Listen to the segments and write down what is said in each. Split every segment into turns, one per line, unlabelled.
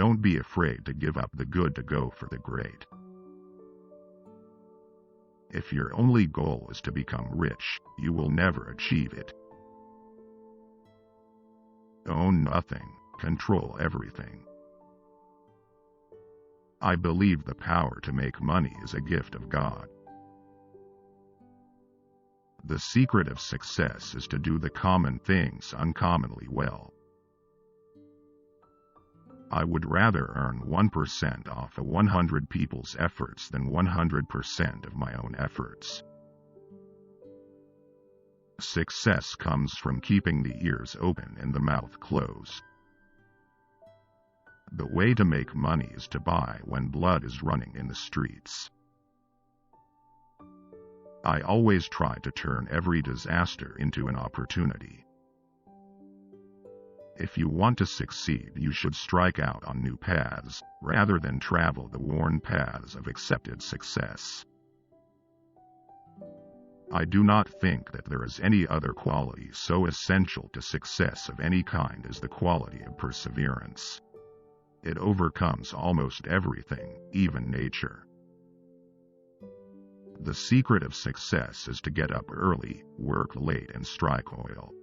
Don't be afraid to give up the good to go for the great. If your only goal is to become rich, you will never achieve it. Own nothing, control everything. I believe the power to make money is a gift of God. The secret of success is to do the common things uncommonly well. I would rather earn 1% off of 100 people's efforts than 100% of my own efforts. Success comes from keeping the ears open and the mouth closed. The way to make money is to buy when blood is running in the streets. I always try to turn every disaster into an opportunity. If you want to succeed, you should strike out on new paths, rather than travel the worn paths of accepted success. I do not think that there is any other quality so essential to success of any kind as the quality of perseverance. It overcomes almost everything, even nature. The secret of success is to get up early, work late, and strike oil.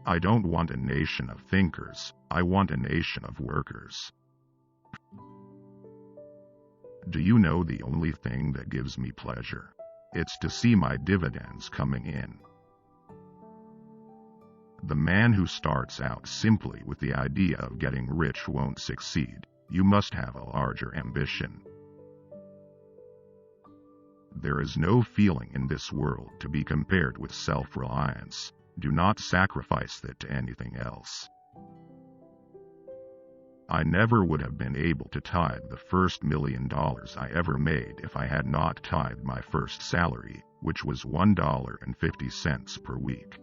I don't want a nation of thinkers, I want a nation of workers. Do you know the only thing that gives me pleasure? It's to see my dividends coming in. The man who starts out simply with the idea of getting rich won't succeed. You must have a larger ambition. There is no feeling in this world to be compared with self-reliance. Do not sacrifice that to anything else. I never would have been able to tithe the first $1 million I ever made if I had not tithed my first salary, which was $1.50 per week.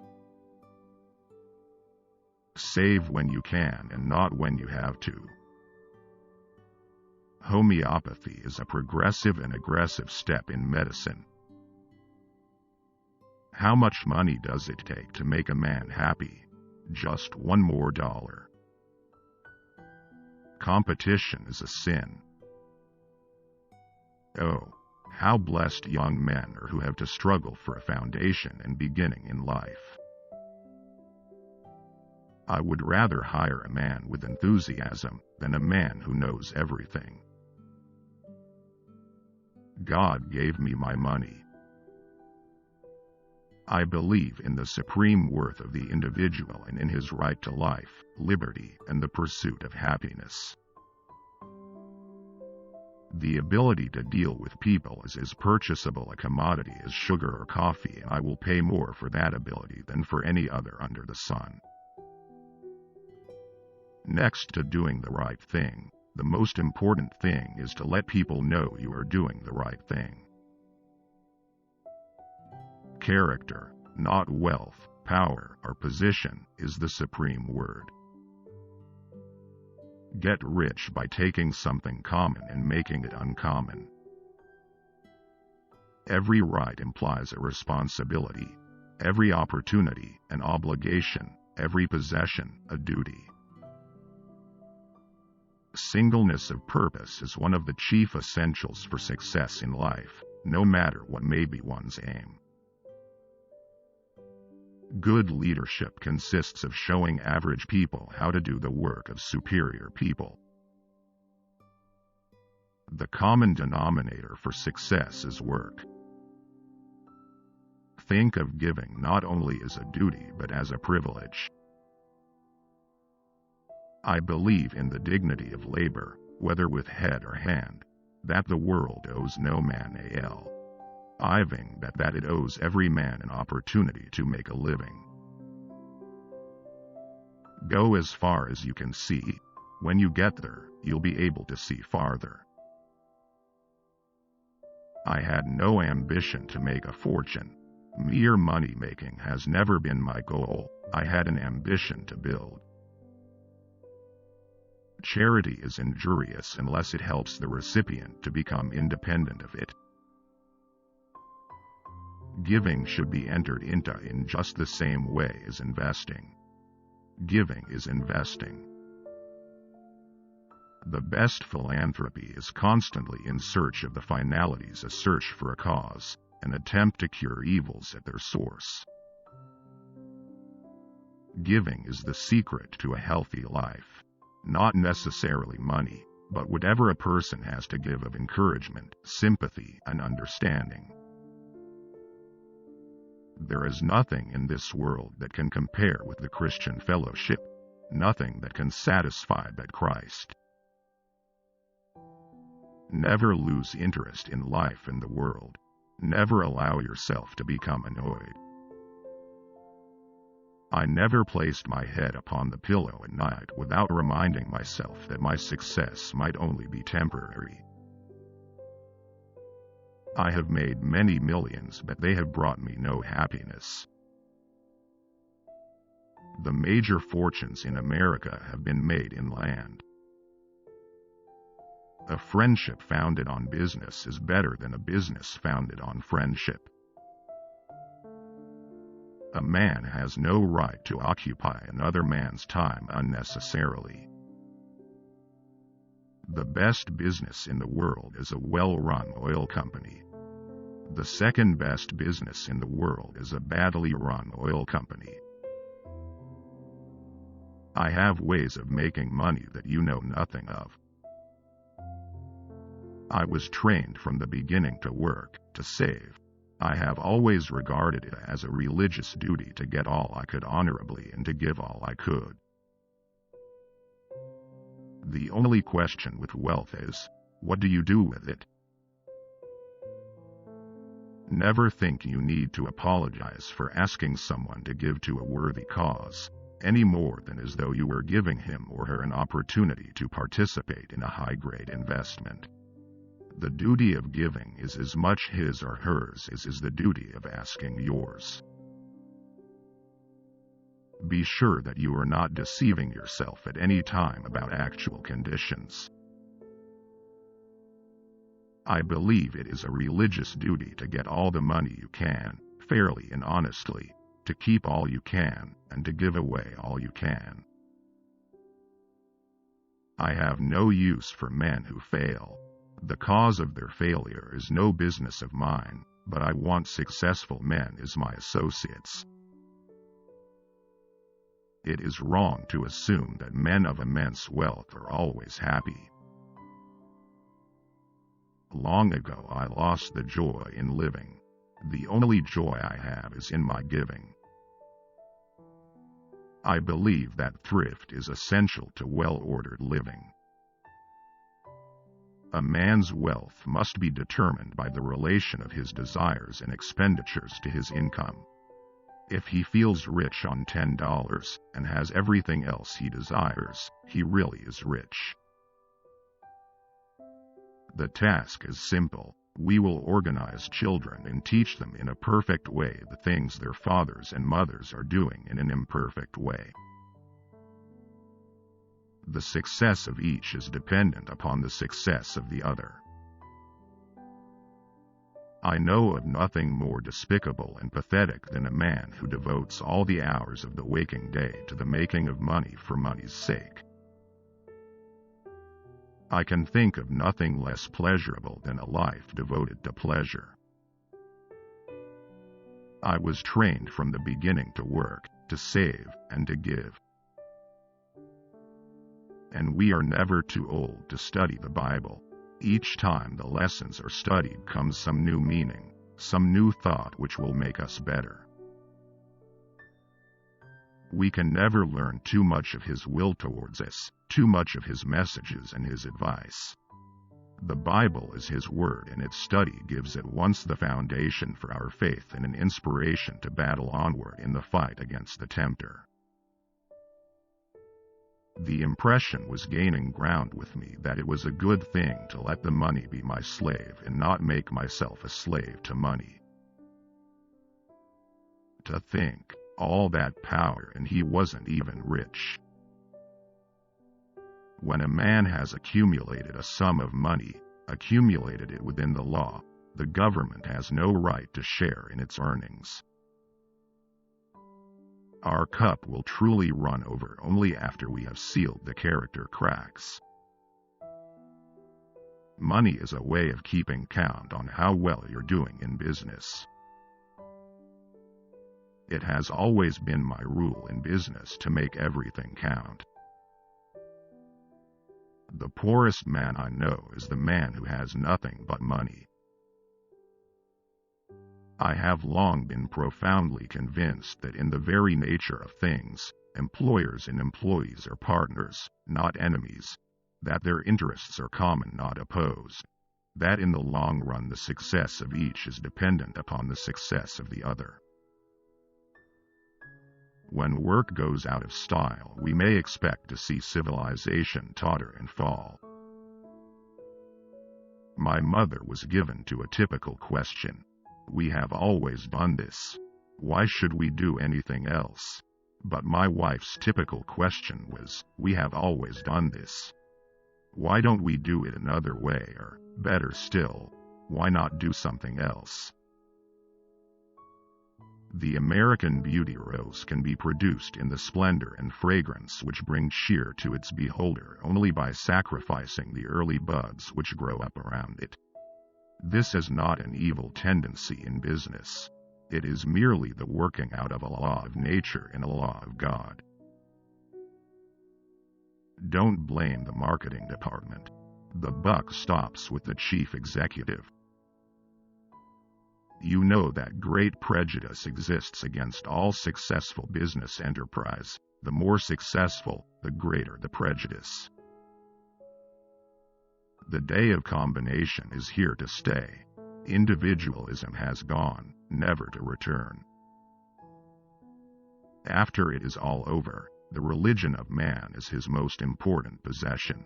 Save when you can and not when you have to. Homeopathy is a progressive and aggressive step in medicine. How much money does it take to make a man happy? Just $1 more. Competition is a sin. Oh, how blessed young men are who have to struggle for a foundation and beginning in life. I would rather hire a man with enthusiasm than a man who knows everything. God gave me my money. I believe in the supreme worth of the individual and in his right to life, liberty, and the pursuit of happiness. The ability to deal with people is as purchasable a commodity as sugar or coffee, and I will pay more for that ability than for any other under the sun. Next to doing the right thing, the most important thing is to let people know you are doing the right thing. Character, not wealth, power, or position, is the supreme word. Get rich by taking something common and making it uncommon. Every right implies a responsibility, every opportunity an obligation, every possession a duty. Singleness of purpose is one of the chief essentials for success in life, no matter what may be one's aim. Good leadership consists of showing average people how to do the work of superior people. The common denominator for success is work. Think of giving not only as a duty but as a privilege. I believe in the dignity of labor, whether with head or hand, that the world owes no man I think that it owes every man an opportunity to make a living. Go as far as you can see. When you get there, you'll be able to see farther. I had no ambition to make a fortune. Mere money-making has never been my goal. I had an ambition to build. Charity is injurious unless it helps the recipient to become independent of it. Giving should be entered into in just the same way as investing. Giving is investing. The best philanthropy is constantly in search of the finalities, a search for a cause, an attempt to cure evils at their source. Giving is the secret to a healthy life. Not necessarily money, but whatever a person has to give of encouragement, sympathy, and understanding. There is nothing in this world that can compare with the Christian fellowship, nothing that can satisfy but Christ. Never lose interest in life and the world. Never allow yourself to become annoyed. I never placed my head upon the pillow at night without reminding myself that my success might only be temporary. I have made many millions, but they have brought me no happiness. The major fortunes in America have been made in land. A friendship founded on business is better than a business founded on friendship. A man has no right to occupy another man's time unnecessarily. The best business in the world is a well-run oil company. The second best business in the world is a badly run oil company. I have ways of making money that you know nothing of. I was trained from the beginning to work, to save. I have always regarded it as a religious duty to get all I could honorably and to give all I could. The only question with wealth is, what do you do with it? Never think you need to apologize for asking someone to give to a worthy cause, any more than as though you were giving him or her an opportunity to participate in a high-grade investment. The duty of giving is as much his or hers as is the duty of asking yours. Be sure that you are not deceiving yourself at any time about actual conditions. I believe it is a religious duty to get all the money you can, fairly and honestly, to keep all you can, and to give away all you can. I have no use for men who fail. The cause of their failure is no business of mine, but I want successful men as my associates. It is wrong to assume that men of immense wealth are always happy. Long ago I lost the joy in living. The only joy I have is in my giving. I believe that thrift is essential to well-ordered living. A man's wealth must be determined by the relation of his desires and expenditures to his income. If he feels rich on $10 and has everything else he desires, he really is rich. The task is simple. We will organize children and teach them in a perfect way the things their fathers and mothers are doing in an imperfect way. The success of each is dependent upon the success of the other. I know of nothing more despicable and pathetic than a man who devotes all the hours of the waking day to the making of money for money's sake. I can think of nothing less pleasurable than a life devoted to pleasure. I was trained from the beginning to work, to save, and to give. And we are never too old to study the Bible. Each time the lessons are studied comes some new meaning, some new thought which will make us better. We can never learn too much of His will towards us, too much of His messages and His advice. The Bible is His Word, and its study gives at once the foundation for our faith and an inspiration to battle onward in the fight against the tempter. The impression was gaining ground with me that it was a good thing to let the money be my slave and not make myself a slave to money. To think, all that power and he wasn't even rich. When a man has accumulated a sum of money, accumulated it within the law, the government has no right to share in its earnings. Our cup will truly run over only after we have sealed the character cracks. Money is a way of keeping count on how well you're doing in business. It has always been my rule in business to make everything count. The poorest man I know is the man who has nothing but money. I have long been profoundly convinced that in the very nature of things, employers and employees are partners, not enemies, that their interests are common, not opposed, that in the long run the success of each is dependent upon the success of the other. When work goes out of style, we may expect to see civilization totter and fall. My mother was given to a typical question. We have always done this. Why should we do anything else? But my wife's typical question was, we have always done this. Why don't we do it another way, or, better still, why not do something else? The American beauty rose can be produced in the splendor and fragrance which bring cheer to its beholder only by sacrificing the early buds which grow up around it. This is not an evil tendency in business. It is merely the working out of a law of nature and a law of God. Don't blame the marketing department. The buck stops with the chief executive. You know that great prejudice exists against all successful business enterprise. The more successful, the greater the prejudice. The day of combination is here to stay. Individualism has gone, never to return. After it is all over, the religion of man is his most important possession.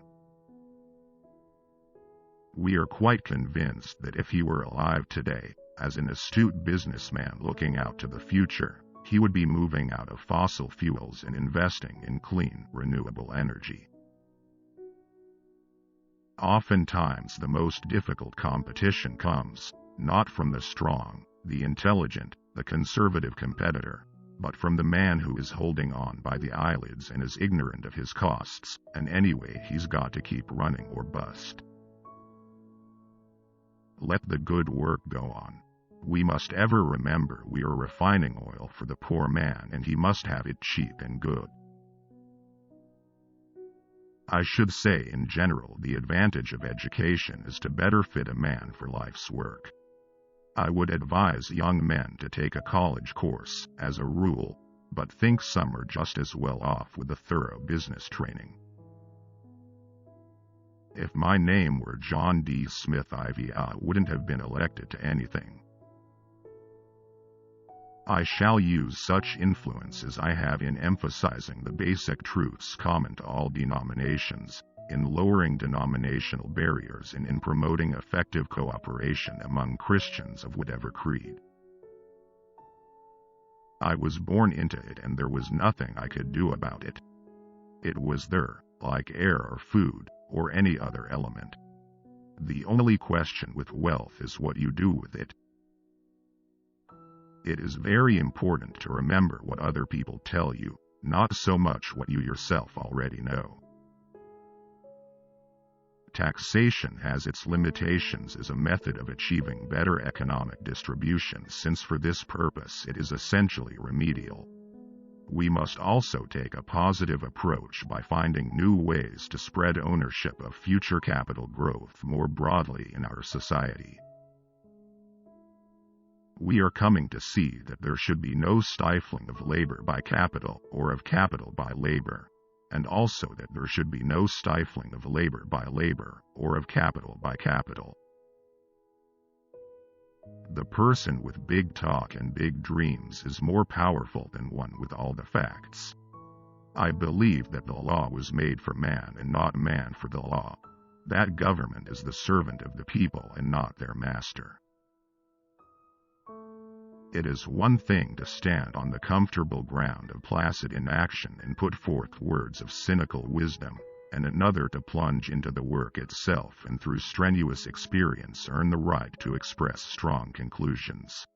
We are quite convinced that if he were alive today, as an astute businessman looking out to the future, he would be moving out of fossil fuels and investing in clean, renewable energy. Oftentimes the most difficult competition comes, not from the strong, the intelligent, the conservative competitor, but from the man who is holding on by the eyelids and is ignorant of his costs, and anyway he's got to keep running or bust. Let the good work go on. We must ever remember we are refining oil for the poor man, and he must have it cheap and good. I should say in general the advantage of education is to better fit a man for life's work. I would advise young men to take a college course, as a rule, but think some are just as well off with a thorough business training. If my name were John D. Smith Ivy, I wouldn't have been elected to anything. I shall use such influence as I have in emphasizing the basic truths common to all denominations, in lowering denominational barriers, and in promoting effective cooperation among Christians of whatever creed. I was born into it, and there was nothing I could do about it. It was there, like air or food, or any other element. The only question with wealth is what you do with it. It is very important to remember what other people tell you, not so much what you yourself already know. Taxation has its limitations as a method of achieving better economic distribution, since for this purpose it is essentially remedial. We must also take a positive approach by finding new ways to spread ownership of future capital growth more broadly in our society. We are coming to see that there should be no stifling of labor by capital, or of capital by labor, and also that there should be no stifling of labor by labor, or of capital by capital. The person with big talk and big dreams is more powerful than one with all the facts. I believe that the law was made for man and not man for the law, that government is the servant of the people and not their master. It is one thing to stand on the comfortable ground of placid inaction and put forth words of cynical wisdom, and another to plunge into the work itself and through strenuous experience earn the right to express strong conclusions.